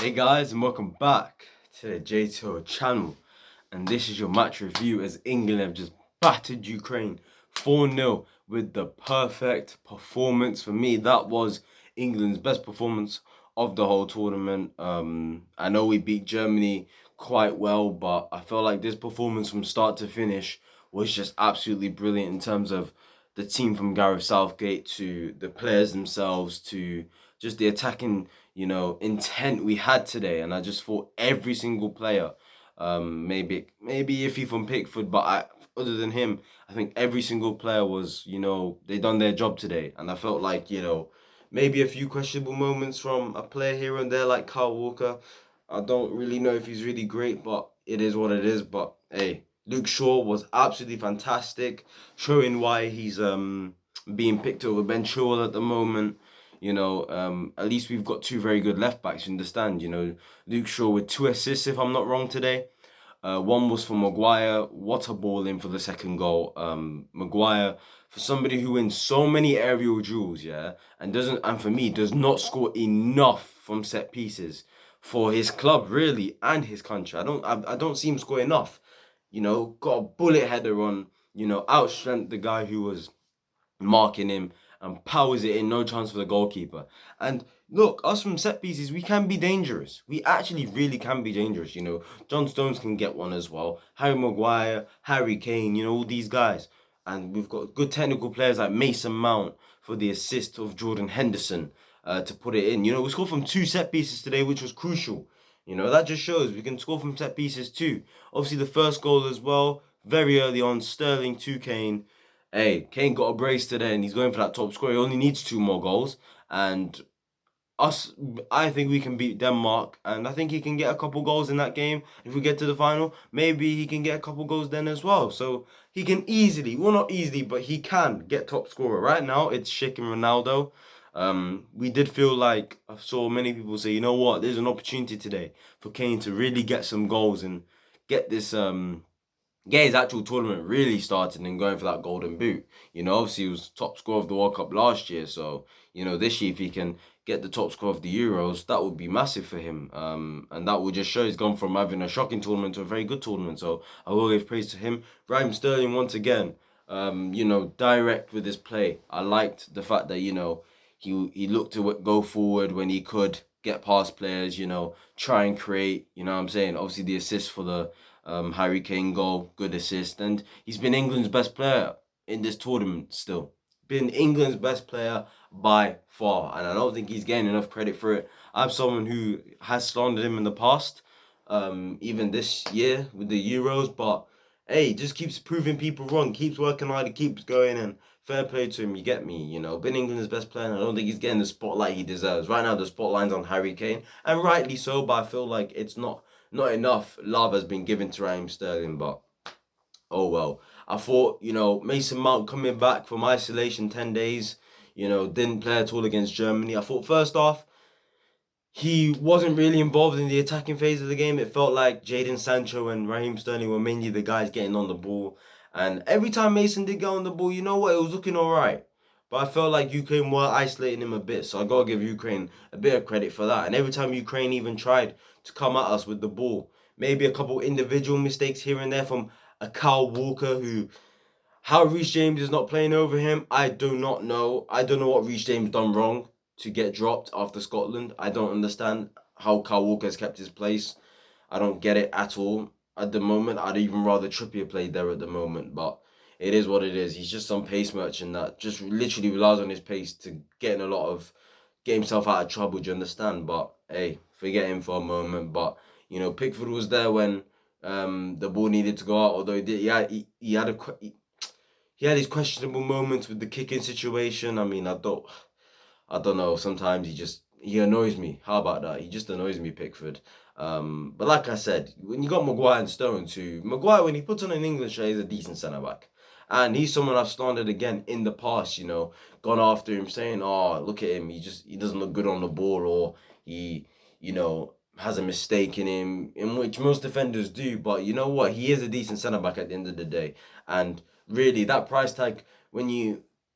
Hey guys, and welcome back to the JTO channel. And this is your match review as England have just battered Ukraine 4-0 with the perfect performance. For me, that was England's best performance of the whole tournament. I know we beat Germany quite well, but I felt like this performance from start to finish was just absolutely brilliant in terms of the team from Gareth Southgate to the players themselves to just the attacking, intent we had today. And I just thought every single player, maybe iffy from Pickford, but other than him, I think every single player was, they done their job today. And I felt like, maybe a few questionable moments from a player here and there like Kyle Walker. I don't really know if he's really great, but it is what it is. But hey, Luke Shaw was absolutely fantastic, showing why he's being picked over Ben Chilwell at the moment. At least we've got two very good left backs. You understand? Luke Shaw with 2 assists, if I'm not wrong today. One was for Maguire. What a ball in for the second goal. Maguire, for somebody who wins so many aerial duels, yeah, and for me does not score enough from set pieces for his club really and his country. I don't see him score enough. Got a bullet header on. Outstrength the guy who was marking him and powers it in, no chance for the goalkeeper. And look, us from set pieces, we can be dangerous. We actually really can be dangerous. John Stones can get one as well. Harry Maguire, Harry Kane, all these guys. And we've got good technical players like Mason Mount for the assist of Jordan Henderson to put it in. We scored from 2 set pieces today, which was crucial. That just shows we can score from set pieces too. Obviously, the first goal as well, very early on, Sterling to Kane. Hey, Kane got a brace today and he's going for that top score. He only needs 2 more goals. And us, I think we can beat Denmark. And I think he can get a couple goals in that game. If we get to the final, maybe he can get a couple goals then as well. So he can easily, well, not easily, but he can get top scorer. Right now, it's shaking Ronaldo. We did feel like, I saw many people say, you know what, there's an opportunity today for Kane to really get some goals and get this get his actual tournament really started and going for that golden boot. Obviously he was top scorer of the World Cup last year, so this year if he can get the top score of the Euros, that would be massive for him. And that would just show he's gone from having a shocking tournament to a very good tournament. So I will give praise to him. Raheem Sterling once again, direct with his play. I liked the fact that he looked to go forward when he could, get past players, try and create. You know what I'm saying? Obviously the assist for the Harry Kane goal, good assist, and he's been England's best player in this tournament still. Been England's best player by far, and I don't think he's getting enough credit for it. I'm someone who has slandered him in the past, even this year with the Euros, but hey, just keeps proving people wrong, keeps working hard, he keeps going, and fair play to him, you get me, been England's best player, and I don't think he's getting the spotlight he deserves. Right now, the spotlight's on Harry Kane, and rightly so, but I feel like it's not enough love has been given to Raheem Sterling, but oh well. I thought, Mason Mount coming back from isolation 10 days, didn't play at all against Germany. I thought first half, he wasn't really involved in the attacking phase of the game. It felt like Jadon Sancho and Raheem Sterling were mainly the guys getting on the ball. And every time Mason did get on the ball, you know what, it was looking all right. But I felt like Ukraine were isolating him a bit. So I got to give Ukraine a bit of credit for that. And every time Ukraine even tried to come at us with the ball, maybe a couple individual mistakes here and there from a Kyle Walker who... How Reece James is not playing over him, I do not know. I don't know what Reece James done wrong to get dropped after Scotland. I don't understand how Kyle Walker has kept his place. I don't get it at all at the moment. I'd even rather Trippier play there at the moment, but it is what it is. He's just some pace merchant that just literally relies on his pace to get himself out of trouble, do you understand? But hey, forget him for a moment. But Pickford was there when the ball needed to go out, although he had his questionable moments with the kicking situation. I mean, I don't know. Sometimes he annoys me. How about that? He just annoys me, Pickford. But like I said, when you got Maguire and Stones, Maguire, when he puts on an England shirt, he's a decent centre back. And he's someone I've slandered again in the past, gone after him saying, oh, look at him, he doesn't look good on the ball, or he, has a mistake in him, in which most defenders do. But you know what? He is a decent centre back at the end of the day. And really, that price tag, when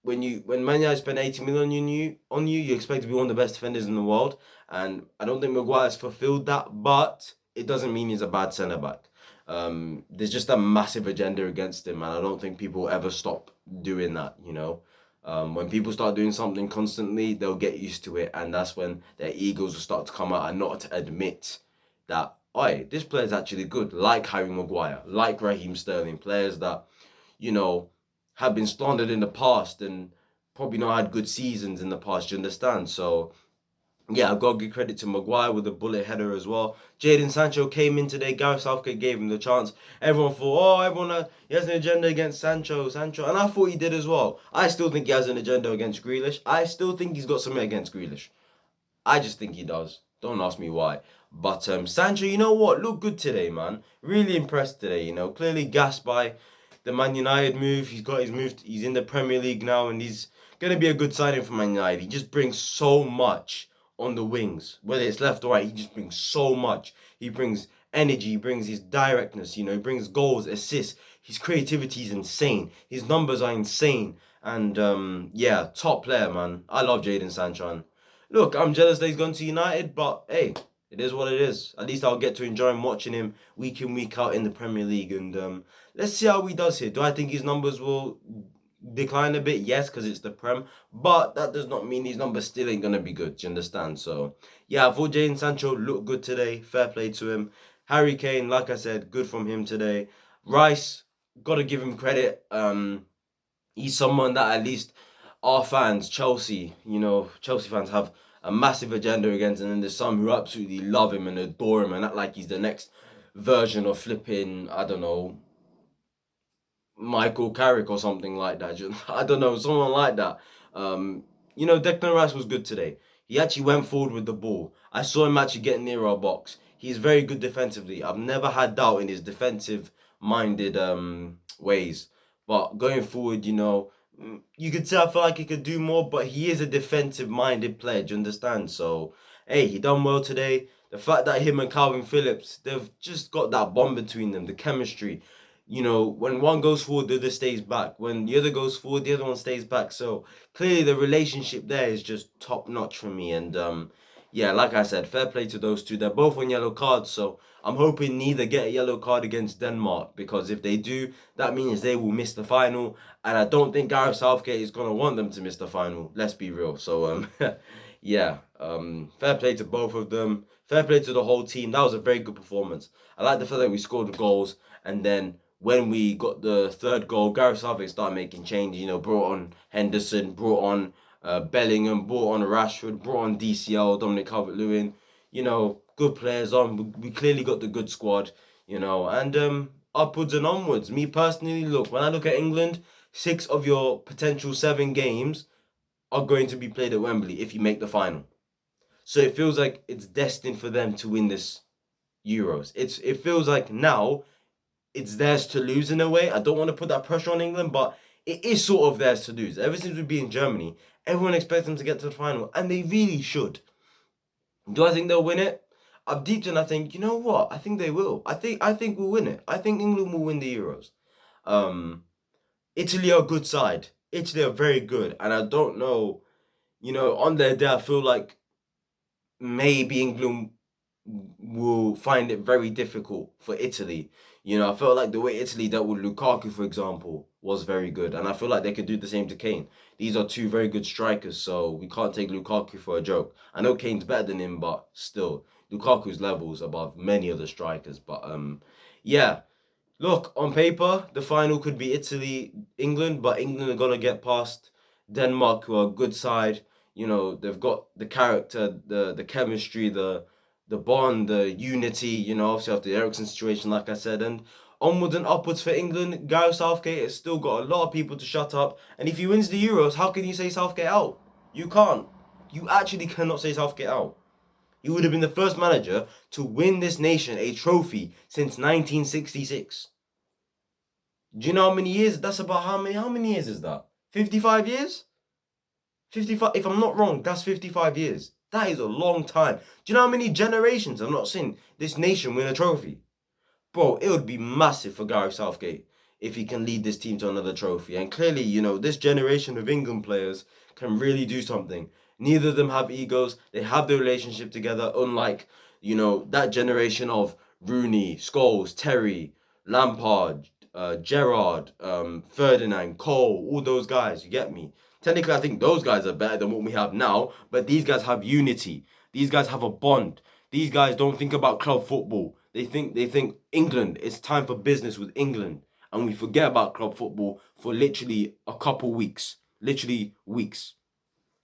when Man United spend 80 million on you, you expect to be one of the best defenders in the world. And I don't think Maguire's fulfilled that, but it doesn't mean he's a bad centre back. There's just a massive agenda against him, and I don't think people ever stop doing that. When people start doing something constantly, they'll get used to it, and that's when their egos will start to come out and not admit that, oi, this player's actually good, like Harry Maguire, like Raheem Sterling, players that, you know, have been slandered in the past and probably not had good seasons in the past, you understand? So, yeah, I've got to give credit to Maguire with a bullet header as well. Jadon Sancho came in today. Gareth Southgate gave him the chance. Everyone thought, he has an agenda against Sancho. And I thought he did as well. I still think he has an agenda against Grealish. I still think he's got something against Grealish. I just think he does. Don't ask me why. But Sancho, you know what? Looked good today, man. Really impressed today, Clearly gassed by the Man United move. He's got his move. He's in the Premier League now, and he's going to be a good signing for Man United. He just brings so much on the wings. Whether it's left or right, he just brings so much. He brings energy. He brings his directness, He brings goals, assists. His creativity is insane. His numbers are insane. And, yeah, top player, man. I love Jadon Sancho. And look, I'm jealous that he's gone to United, but hey, it is what it is. At least I'll get to enjoy watching him week in, week out in the Premier League. And let's see how he does here. Do I think his numbers will decline a bit? Yes, because it's the Prem. But that does not mean his numbers still ain't going to be good. Do you understand? So, yeah, I thought Jadon Sancho looked good today. Fair play to him. Harry Kane, like I said, good from him today. Rice, got to give him credit. He's someone that at least our fans, Chelsea, Chelsea fans have a massive agenda against, and then there's some who absolutely love him and adore him and act like he's the next version of flipping, I don't know, Michael Carrick or something like that. I don't know, someone like that. Declan Rice was good today. He actually went forward with the ball. I saw him actually get near our box. He's very good defensively. I've never had doubt in his defensive-minded ways. But going forward, you could say I feel like he could do more, but he is a defensive-minded player, do you understand? So, hey, he done well today. The fact that him and Calvin Phillips, they've just got that bond between them, the chemistry. When one goes forward, the other stays back. When the other goes forward, the other one stays back. So, clearly the relationship there is just top-notch for me. And, yeah, like I said, fair play to those two. They're both on yellow cards, so I'm hoping neither get a yellow card against Denmark, because if they do, that means they will miss the final. And I don't think Gareth Southgate is going to want them to miss the final. Let's be real. So, yeah, fair play to both of them. Fair play to the whole team. That was a very good performance. I like the fact that we scored the goals, and then when we got the third goal, Gareth Southgate started making changes. Brought on Henderson, brought on Bellingham, brought on Rashford, brought on DCL, Dominic Calvert-Lewin. Good players on. We clearly got the good squad, and upwards and onwards. Me personally, look, when I look at England, 6 of your potential 7 games are going to be played at Wembley if you make the final. So it feels like it's destined for them to win this Euros. It feels like now it's theirs to lose in a way. I don't want to put that pressure on England, but it is sort of theirs to lose. Ever since we've been in Germany, everyone expects them to get to the final, and they really should. Do I think they'll win it? I've deep in, I think, you know what? I think they will. I think we'll win it. I think England will win the Euros. Italy are a good side. Italy are very good, and I don't know, on their day, I feel like maybe England will find it very difficult for Italy. I felt like the way Italy dealt with Lukaku, for example, was very good. And I feel like they could do the same to Kane. These are 2 very good strikers, so we can't take Lukaku for a joke. I know Kane's better than him, but still, Lukaku's levels above many other strikers. But, yeah. Look, on paper, the final could be Italy-England, but England are going to get past Denmark, who are a good side. They've got the character, the chemistry, the bond, the unity, obviously after the Eriksen situation, like I said, and onwards and upwards for England. Gareth Southgate has still got a lot of people to shut up, and if he wins the Euros, how can you say Southgate out? You can't. You actually cannot say Southgate out. He would have been the first manager to win this nation a trophy since 1966. Do you know how many years? That's about how many years is that? 55 years? 55, if I'm not wrong, that's 55 years. That is a long time. Do you know how many generations I've not seen this nation win a trophy? Bro, it would be massive for Gareth Southgate. if he can lead this team to another trophy. And clearly, you know, this generation of England players can really do something. Neither of them have egos. They have the relationship together, unlike, you know, that generation of Rooney, Scholes, Terry, Lampard, Gerrard, Ferdinand, Cole, all those guys. You get me? Technically, I think those guys are better than what we have now, but these guys have unity. These guys have a bond. These guys don't think about club football. They think England. It's time for business with England, and we forget about club football for literally a couple weeks, literally weeks.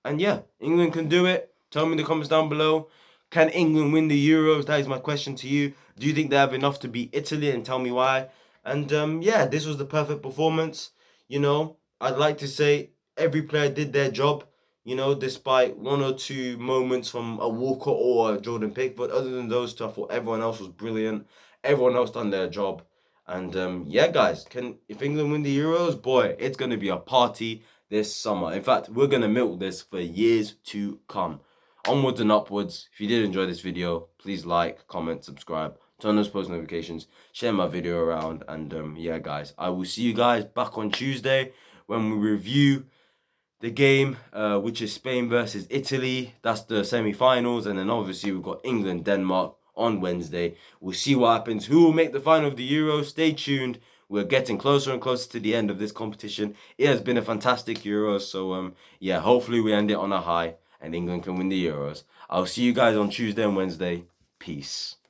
And yeah, England can do it. Tell me in the comments down below. Can England win the Euros? That is my question to you. Do you think they have enough to beat Italy? And tell me why. And yeah, this was the perfect performance. You know, I'd like to say every player did their job. You know, despite one or two moments from a Walker or a Jordan Pickford. Other than those two, I thought everyone else was brilliant. Everyone else done their job. And yeah, guys, can if England win the Euros, boy, it's gonna be a party this summer. In fact, we're gonna milk this for years to come. Onwards and upwards. If you did enjoy this video, please like, comment, subscribe, turn those post notifications, share my video around, and yeah, guys, I will see you guys back on Tuesday when we review the game, which is Spain versus Italy. That's the semi-finals, and then obviously we've got England, Denmark on Wednesday. We'll see what happens. Who will make the final of the Euro? Stay tuned. We're getting closer and closer to the end of this competition. It has been a fantastic Euro, so yeah, hopefully we end it on a high and England can win the Euros. I'll see you guys on Tuesday and Wednesday. Peace.